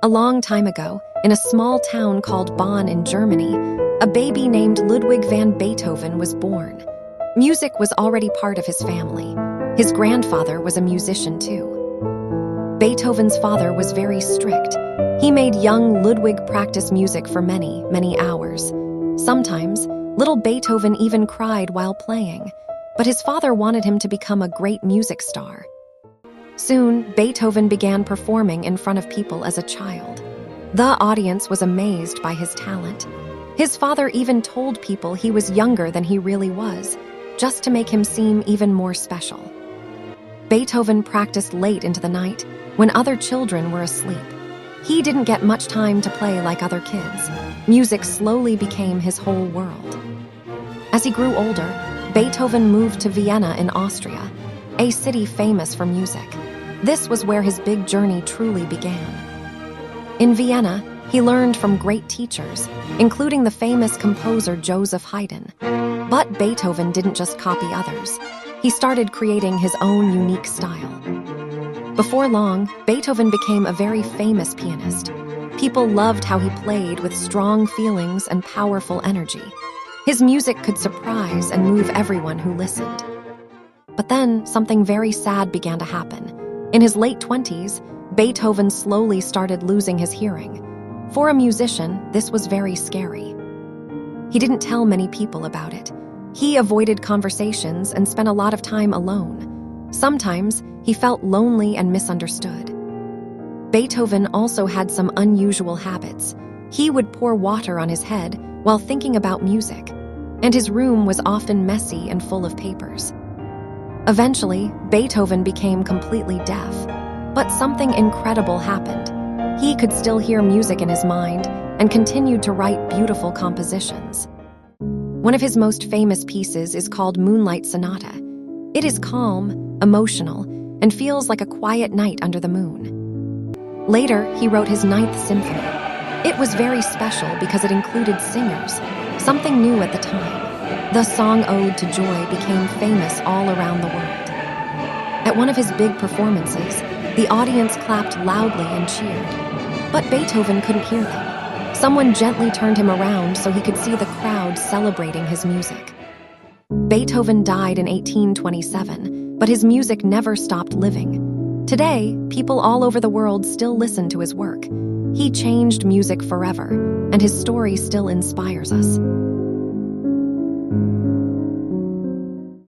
A long time ago, in a small town called Bonn in Germany, a baby named Ludwig van Beethoven was born. Music was already part of his family. His grandfather was a musician too. Beethoven's father was very strict. He made young Ludwig practice music for many, many hours. Sometimes, little Beethoven even cried while playing, but his father wanted him to become a great music star. Soon, Beethoven began performing in front of people as a child. The audience was amazed by his talent. His father even told people he was younger than he really was, just to make him seem even more special. Beethoven practiced late into the night, when other children were asleep. He didn't get much time to play like other kids. Music slowly became his whole world. As he grew older, Beethoven moved to Vienna in Austria, a city famous for music. This was where his big journey truly began. In Vienna, he learned from great teachers, including the famous composer Joseph Haydn. But Beethoven didn't just copy others. He started creating his own unique style. Before long, Beethoven became a very famous pianist. People loved how he played with strong feelings and powerful energy. His music could surprise and move everyone who listened. But then, something very sad began to happen. In his late 20s, Beethoven slowly started losing his hearing. For a musician, this was very scary. He didn't tell many people about it. He avoided conversations and spent a lot of time alone. Sometimes, he felt lonely and misunderstood. Beethoven also had some unusual habits. He would pour water on his head while thinking about music, and his room was often messy and full of papers. Eventually, Beethoven became completely deaf, but something incredible happened. He could still hear music in his mind and continued to write beautiful compositions. One of his most famous pieces is called Moonlight Sonata. It is calm, emotional, and feels like a quiet night under the moon. Later, he wrote his Ninth Symphony. It was very special because it included singers, something new at the time. The song Ode to Joy became famous all around the world. At one of his big performances, the audience clapped loudly and cheered. But Beethoven couldn't hear them. Someone gently turned him around so he could see the crowd celebrating his music. Beethoven died in 1827, but his music never stopped living. Today, people all over the world still listen to his work. He changed music forever, and his story still inspires us.